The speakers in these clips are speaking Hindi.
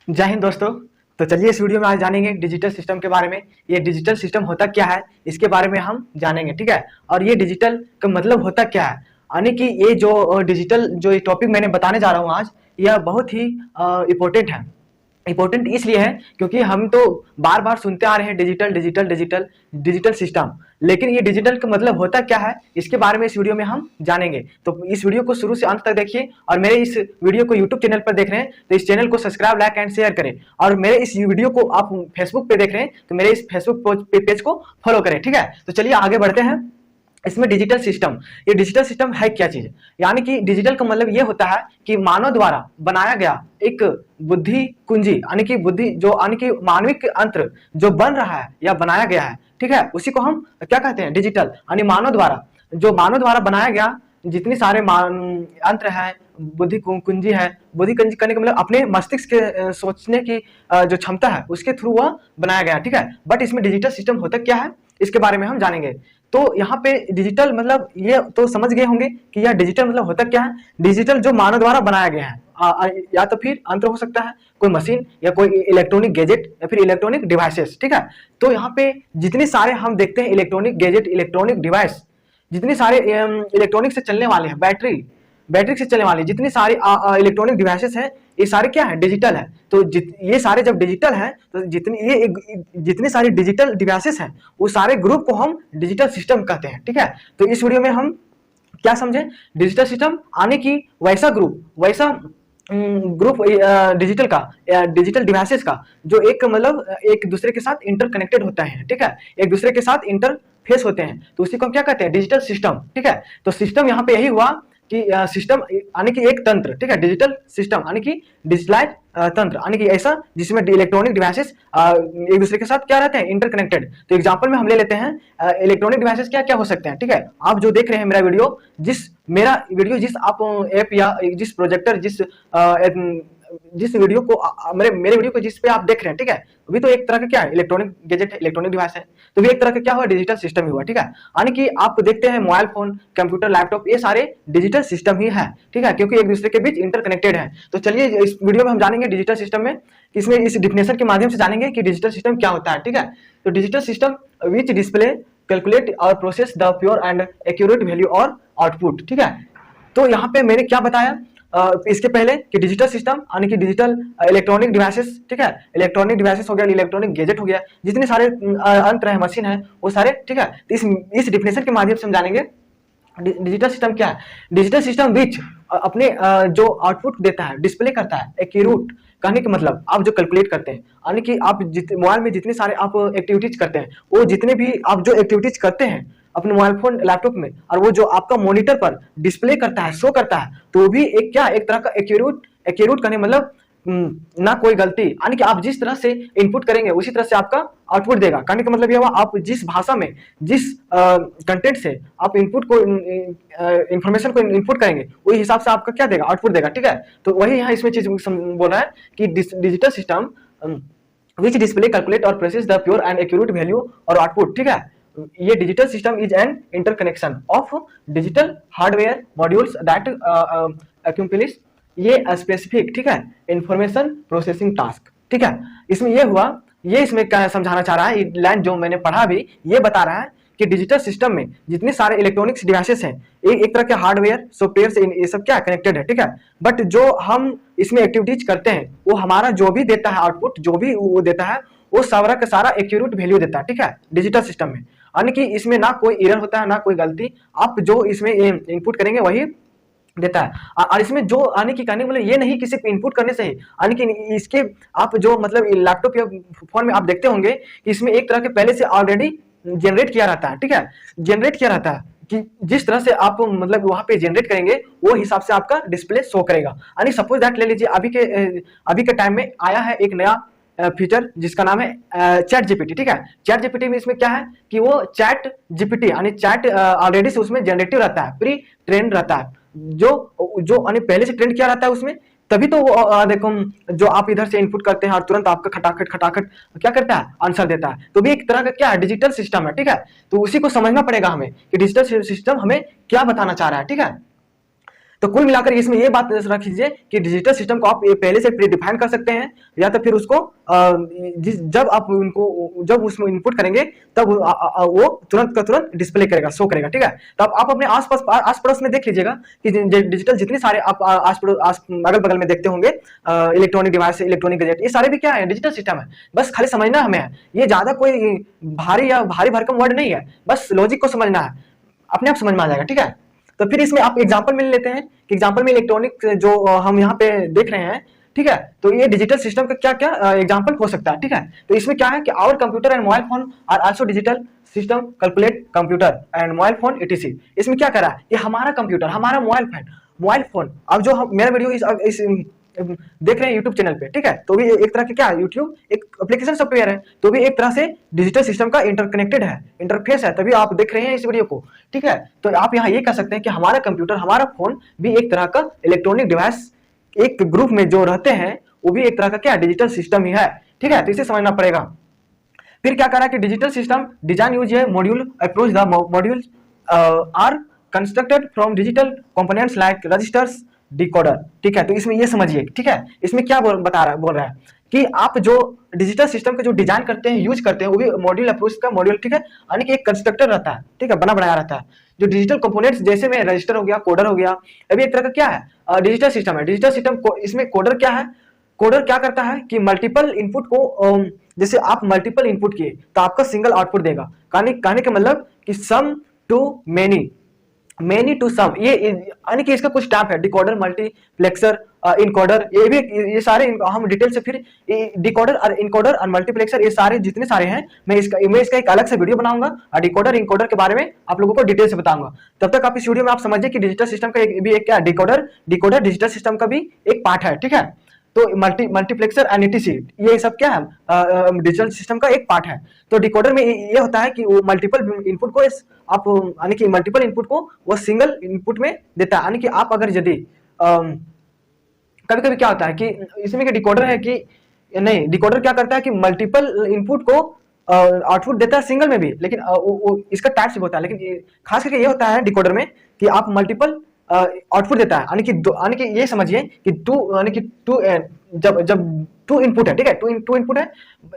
जय हिंद दोस्तों। तो चलिए इस वीडियो में आज जानेंगे डिजिटल सिस्टम के बारे में। ये डिजिटल सिस्टम होता क्या है इसके बारे में हम जानेंगे, ठीक है। और ये डिजिटल का मतलब होता क्या है, यानी कि ये जो डिजिटल जो ये टॉपिक मैंने बताने जा रहा हूँ आज, यह बहुत ही इम्पोर्टेंट है। इम्पोर्टेंट इसलिए है क्योंकि हम तो बार बार सुनते आ रहे हैं digital digital digital digital system, लेकिन ये डिजिटल का मतलब होता क्या है इसके बारे में इस वीडियो में हम जानेंगे। तो इस वीडियो को शुरू से अंत तक देखिए, और मेरे इस वीडियो को यूट्यूब चैनल पर देख रहे हैं तो इस चैनल को सब्सक्राइब, लाइक एंड शेयर करें। और मेरे इस वीडियो को आप फेसबुक पे देख रहे हैं तो मेरे इस फेसबुक पेज को फॉलो करें, ठीक है। तो चलिए आगे बढ़ते हैं। इसमें डिजिटल सिस्टम, ये डिजिटल सिस्टम है क्या चीज, यानी कि डिजिटल का मतलब ये होता है कि मानव द्वारा बनाया गया एक बुद्धि कुंजी, यानी कि बुद्धि जो यानी कि मानविक यंत्र जो बन रहा है या बनाया गया है, ठीक है, उसी को हम क्या कहते हैं, डिजिटल। यानी मानव द्वारा बनाया गया जितने सारे यंत्र है, बुद्धि कुंजी है। बुद्धि कुंजी करने का मतलब अपने मस्तिष्क के सोचने की जो क्षमता है उसके थ्रू वह बनाया गया, ठीक है। बट इसमें डिजिटल सिस्टम होता क्या है इसके बारे में हम जानेंगे। तो यहाँ पे डिजिटल मतलब ये तो समझ गए होंगे कि यह डिजिटल मतलब होता क्या है। डिजिटल जो मानव द्वारा बनाया गया है, या तो फिर यंत्र हो सकता है, कोई मशीन या कोई इलेक्ट्रॉनिक गैजेट या फिर इलेक्ट्रॉनिक डिवाइसेस, ठीक है। तो यहाँ पे जितने सारे हम देखते हैं इलेक्ट्रॉनिक गैजेट, इलेक्ट्रॉनिक डिवाइस, जितने सारे इलेक्ट्रॉनिक से चलने वाले हैं, बैटरी से चलने वाले जितने सारे इलेक्ट्रॉनिक डिवाइसेस हैं, ये सारे क्या है, डिजिटल है। तो ये सारे जब डिजिटल है तो जितने सारे डिजिटल डिवाइसेस हैं वो सारे ग्रुप को हम डिजिटल सिस्टम कहते हैं, ठीक है। तो इस वीडियो में हम क्या समझे, डिजिटल सिस्टम आने की वैसा ग्रुप डिजिटल का, डिजिटल डिवाइसेस का जो एक मतलब एक दूसरे के साथ इंटरकनेक्टेड होता है, ठीक है, एक दूसरे के साथ इंटरफेस होते हैं, तो उसी को हम क्या कहते हैं, डिजिटल सिस्टम, ठीक है। तो सिस्टम यहाँ पे यही हुआ कि सिस्टम यानी कि एक तंत्र, ठीक है, डिजिटल सिस्टम यानी कि डिजिटलाइज तंत्र, यानी कि ऐसा जिसमें इलेक्ट्रॉनिक डिवाइसेस एक दूसरे के साथ क्या रहते हैं, इंटरकनेक्टेड। तो एग्जांपल में हम ले लेते हैं इलेक्ट्रॉनिक डिवाइसेस क्या क्या हो सकते हैं, ठीक है। आप जो देख रहे हैं मेरा वीडियो जिस आप ऐप या जिस प्रोजेक्टर जिस वीडियो को मेरे वीडियो को जिस पे आप देख रहे हैं, ठीक है, भी तो एक तरह का क्या है, इलेक्ट्रॉनिक गैजेट है, इलेक्ट्रॉनिक डिवाइस है। तो भी एक तरह का क्या हुआ, डिजिटल सिस्टम ही हुआ, ठीक है। यानी कि आप देखते हैं मोबाइल फोन, कंप्यूटर, लैपटॉप, ये सारे डिजिटल सिस्टम ही है, ठीक है, क्योंकि एक दूसरे के बीच इंटरकनेक्टेड है। तो चलिए इस वीडियो में हम जानेंगे डिजिटल सिस्टम में, इसमें इस डिफिनेशन के माध्यम से जानेंगे कि डिजिटल सिस्टम क्या होता है, ठीक है। तो digital system which display, calculate और process the pure and accurate value और आउटपुट, ठीक है। तो यहाँ पे मैंने क्या बताया इसके पहले कि डिजिटल सिस्टम यानी कि डिजिटल इलेक्ट्रॉनिक डिवाइसेस, ठीक है, इलेक्ट्रॉनिक डिवाइसेस हो गया, इलेक्ट्रॉनिक गैजेट हो गया, जितने सारे यंत्र है, मशीन है, वो सारे, ठीक है। तो इस डिफिनेशन के माध्यम से हम जानेंगे डिजिटल सिस्टम क्या है। डिजिटल सिस्टम विच अपने जो आउटपुट देता है, डिस्प्ले करता है, एक्यूरेट कहने का मतलब आप जो कैलकुलेट करते हैं, यानी कि आप मोबाइल में जितने सारे आप एक्टिविटीज करते हैं, वो जितने भी आप जो एक्टिविटीज करते हैं अपने मोबाइल फोन, लैपटॉप में, और वो जो आपका मॉनिटर पर डिस्प्ले करता है, शो करता है, तो भी एक क्या, एक तरह का एक्यूरेट करने मतलब ना कोई गलती, यानी कि आप जिस तरह से इनपुट करेंगे उसी तरह से आपका आउटपुट देगा। कहने का मतलब यह हुआ आप जिस भाषा में, जिस कंटेंट से आप इनपुट को इंफॉर्मेशन को इनपुट करेंगे वही हिसाब से आपका क्या देगा, आउटपुट देगा, ठीक है। तो वही यहाँ इसमें चीज बोल रहा है कि digital system which display, calculate और process the pure and accurate value और आउटपुट, ठीक है। ये digital system is an interconnection of digital hardware modules that accomplish ये स्पेसिफिक, ठीक है, इंफॉर्मेशन प्रोसेसिंग टास्क, ठीक है। इसमें ये हुआ, ये इसमें क्या समझाना चाह रहा है, ये लाइन जो मैंने पढ़ा भी ये बता रहा है कि डिजिटल सिस्टम में जितने सारे इलेक्ट्रॉनिक्स डिवाइसेस हैं, एक तरह के हार्डवेयर, सॉफ्टवेयर से ये सब क्या कनेक्टेड है, ठीक है। बट जो हम इसमें एक्टिविटीज करते हैं वो हमारा जो भी देता है आउटपुट, जो भी वो देता है वो सारा का सारा एक्यूरेट वैल्यू देता है, ठीक है, डिजिटल सिस्टम में। यानी कि इसमें ना कोई एरर होता है, ना कोई गलती, आप जो इसमें इनपुट करेंगे वही देता है। और इसमें जो आने की कहने मतलब ये नहीं कि सिर्फ इनपुट करने से ही, यानी कि इसके आप जो मतलब लैपटॉप या फोन में आप देखते होंगे कि इसमें एक तरह के पहले से ऑलरेडी जनरेट किया रहता है, ठीक है, जनरेट किया रहता है कि जिस तरह से आप मतलब वहां पे जनरेट करेंगे वो हिसाब से आपका डिस्प्ले शो करेगा। यानी सपोज दैट ले लीजिए अभी के टाइम में आया है एक नया फीचर जिसका नाम है चैट जीपीटी, ठीक है। चैट जीपीटी में इसमें क्या है कि वो चैट जीपीटी यानी चैट ऑलरेडी से उसमें जनरेटिव रहता है, प्री ट्रेंड रहता है, जो यानी पहले से ट्रेंड किया रहता है उसमें, तभी तो वो देखो जो आप इधर से इनपुट करते हैं और तुरंत आपका खटाखट क्या करता है, आंसर देता है। तो भी एक तरह का क्या है, डिजिटल सिस्टम है, ठीक है। तो उसी को समझना पड़ेगा हमें कि डिजिटल सिस्टम हमें क्या बताना चाह रहा है, ठीक है। तो कुल मिलाकर इसमें ये बात रख लीजिए कि डिजिटल सिस्टम को आप पहले से प्री डिफाइन कर सकते हैं, या तो फिर उसको जब उसमें इनपुट करेंगे तब वो तुरंत का तुरंत डिस्प्ले करेगा, शो करेगा। ठीक है, तो आप अपने आस पड़ोस में देख लीजिएगा कि डिजिटल जितने सारे आप अगल बगल में देखते होंगे इलेक्ट्रॉनिक डिवाइस, इलेक्ट्रॉनिक गैजेट, ये सारे भी क्या है, डिजिटल सिस्टम है। बस खाली समझना हमें है, ये ज्यादा कोई भारी या भारी भरकम वर्ड नहीं है, बस लॉजिक को समझना है, अपने आप समझ में आ जाएगा। ठीक है, तो फिर इसमें आप एग्जांपल में लेते हैं कि एग्जांपल में इलेक्ट्रॉनिक जो हम यहाँ पे देख रहे हैं, ठीक है, तो ये डिजिटल सिस्टम का क्या क्या एग्जांपल हो सकता है। ठीक है, तो इसमें क्या है कि our computer and mobile phone are also digital system, calculate computer and mobile phone etc। इसमें क्या कर रहा है, ये हमारा कंप्यूटर, हमारा मोबाइल फोन, अब जो मेरा वीडियो इस देख रहे हैं यूट्यूब चैनल पे, ठीक है, तो भी एक तरह के क्या है, यूट्यूब एक एप्लीकेशन सॉफ्टवेयर है, तो भी एक तरह से डिजिटल सिस्टम का इंटरकनेक्टेड है, इंटरफेस है, तभी आप देख रहे हैं इस वीडियो को। ठीक है, तो आप यहाँ ये कह सकते हैं कि हमारा कंप्यूटर, हमारा फोन भी एक तरह का इलेक्ट्रॉनिक डिवाइस, एक ग्रुप में जो रहते हैं वो भी एक तरह का क्या डिजिटल सिस्टम ही है। ठीक है, तो इसे समझना पड़ेगा। फिर क्या करा कि डिजिटल सिस्टम डिजाइन यूज है module approach, the module are constructed from digital components like registers, decoder. ठीक है, तो इसमें ये समझिए। ठीक है, इसमें क्या बोल रहा है कि आप जो डिजिटल सिस्टम का जो डिजाइन करते हैं, यूज करते हैं, वो भी मॉड्यूल अप्रोच का मॉड्यूल, ठीक है, यानी कि एक कंस्ट्रक्टर रहता है, ठीक है, बना बनाया रहता है। जो डिजिटल कंपोनेंट्स जैसे में रजिस्टर हो गया, कोडर हो गया, अभी एक तरह का क्या है, डिजिटल सिस्टम है। डिजिटल सिस्टम को इसमें कोडर क्या है, कोडर क्या करता है कि मल्टीपल इनपुट को, जैसे आप मल्टीपल इनपुट किए तो आपका सिंगल आउटपुट देगा। कहने का मतलब कि सम टू मेनी टू सम, ये यानी कि इसका कुछ टाइप है, डिकोडर, मल्टीप्लेक्सर, इनकोडर, ये सारे हम डिटेल से फिर डिकोडर और इनकोडर और मल्टीप्लेक्सर, ये सारे जितने सारे हैं मैं इसका एक अलग से वीडियो बनाऊंगा और डिकोडर इनकोडर के बारे में आप लोगों को डिटेल से बताऊंगा। तब तक आप इस वीडियो में आप समझिए कि डिजिटल सिस्टम का भी एक क्या, डिकोडर डिजिटल सिस्टम का भी एक पार्ट है। ठीक है, तो मल्टीप्लेक्सर एंड etc, ये सब क्या है, डिजिटल सिस्टम का एक पार्ट है। तो डिकोडर में ये होता है कि वो मल्टीपल इनपुट को आप, यानी कि मल्टीपल इनपुट को वो सिंगल इनपुट में देता है। यानी कि आप अगर यदि कभी कभी क्या होता है कि इसमें क्या डिकोडर है कि नहीं, डिकोडर क्या करता है कि मल्टीपल इनपुट को आउटपुट देता है सिंगल में भी, लेकिन इसका टाइप से होता है, लेकिन खास करके ये होता है डिकोडर में कि आप मल्टीपल आउटपुट देता है, यानी कि ये समझिए कि टू जब टू इनपुट है, ठीक है, टू इनपुट है,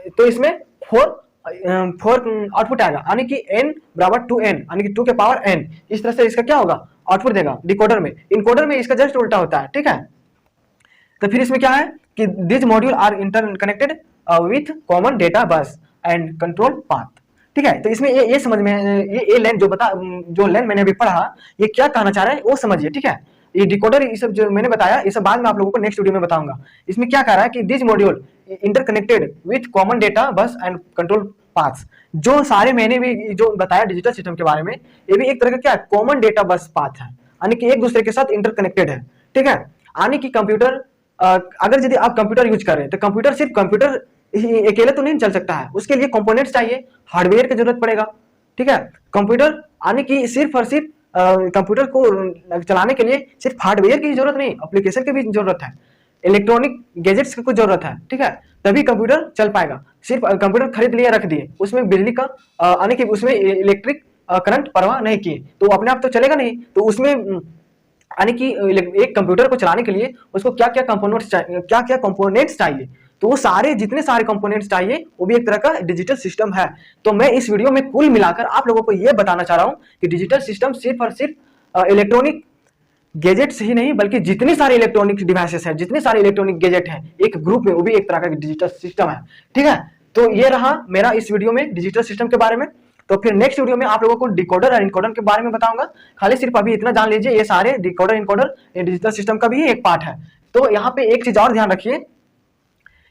तो इसमें फोर आउटपुट आएगा, यानी कि n बराबर 2n, यानी कि 2 के पावर n, इस तरह से इसका क्या होगा, आउटपुट देगा डिकोडर में। इनकोडर में इसका जस्ट उल्टा होता है। ठीक है, तो फिर इसमें क्या है कि this module are interconnected with common data bus and control path. ठीक है, तो इसमें ये समझ में, ये लाइन जो लाइन मैंने अभी पढ़ा, ये क्या कहना चाह रहा है वो समझिए। ठीक है, ये डिकोडर, ये सब जो मैंने बताया, ये सब बाद में आप लोगों को नेक्स्ट वीडियो में बताऊंगा। इसमें क्या कह रहा है कि this module interconnected with common data bus and control paths. जो सारे मैंने भी जो बताया डिजिटल सिस्टम के बारे में, ये भी एक तरह का क्या है, कॉमन डेटा बस पाथ है, यानी कि एक दूसरे के साथ इंटरकनेक्टेड है। ठीक है, यानी कि कंप्यूटर, अगर यदि आप कंप्यूटर यूज कर रहे हैं तो कंप्यूटर सिर्फ कंप्यूटर अकेले तो नहीं चल सकता है, उसके लिए कंपोनेंट्स चाहिए, हार्डवेयर की जरूरत पड़ेगा। ठीक है, कंप्यूटर यानी कि सिर्फ और सिर्फ कंप्यूटर को चलाने के लिए सिर्फ हार्डवेयर की जरूरत नहीं, एप्लीकेशन की भी जरूरत है, इलेक्ट्रॉनिक गैजेट्स की कुछ जरूरत है। ठीक है, तभी कंप्यूटर चल पाएगा। सिर्फ कंप्यूटर खरीद लिया, रख दिए, उसमें बिजली का यानी कि उसमें इलेक्ट्रिक करंट परवाह नहीं किए तो अपने आप तो चलेगा नहीं। तो उसमें यानी कि एक कंप्यूटर को चलाने के लिए उसको क्या क्या कंपोनेंट्स चाहिए, तो वो सारे जितने सारे कंपोनेंट्स चाहिए वो भी एक तरह का डिजिटल सिस्टम है। तो मैं इस वीडियो में कुल मिलाकर आप लोगों को ये बताना चाह रहा हूं कि डिजिटल सिस्टम सिर्फ और सिर्फ इलेक्ट्रॉनिक गैजेट्स ही नहीं, बल्कि जितनी सारी इलेक्ट्रॉनिक डिवाइसेस हैं, जितने सारे इलेक्ट्रॉनिक गैजेट हैं एक ग्रुप में, वो भी एक तरह का डिजिटल सिस्टम है। ठीक है, तो ये रहा मेरा इस वीडियो में डिजिटल सिस्टम के बारे में। तो फिर नेक्स्ट वीडियो में आप लोगों को डिकोडर और इनकोडर के बारे में बताऊंगा। खाली सिर्फ अभी इतना जान लीजिए, ये सारे डिकोडर इनकोडर डिजिटल सिस्टम का भी एक पार्ट है। तो यहाँ पे एक चीज और ध्यान रखिए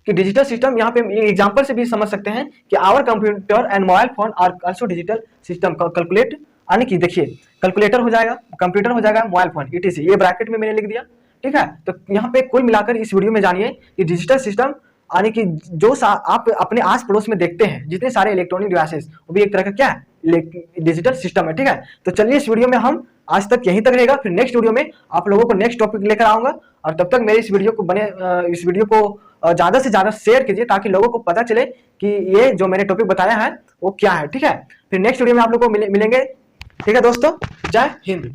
कि डिजिटल सिस्टम, यहाँ पे एग्जांपल से भी समझ सकते हैं कि our computer and mobile phone are also digital system. Calculate यानी कि देखिए, कैलकुलेटर हो जाएगा, कंप्यूटर हो जाएगा, मोबाइल फोन etc, ये ब्रैकेट में मैंने लिख दिया। ठीक है, तो यहाँ पे कुल मिलाकर इस वीडियो में जानिए कि डिजिटल सिस्टम यानी कि जो आप अपने आस पड़ोस में देखते हैं जितने सारे इलेक्ट्रॉनिक डिवाइसेस, वो भी एक तरह का क्या है, डिजिटल सिस्टम है। ठीक है, तो चलिए इस वीडियो में हम आज तक यहीं तक रहेगा, फिर नेक्स्ट वीडियो में आप लोगों को नेक्स्ट टॉपिक लेकर आऊंगा। और तब तक मेरे इस वीडियो को ज्यादा से ज्यादा शेयर कीजिए ताकि लोगों को पता चले कि ये जो मैंने टॉपिक बताया है वो क्या है। ठीक है, फिर नेक्स्ट वीडियो में आप लोगों को मिलेंगे। ठीक है दोस्तों, जय हिंद।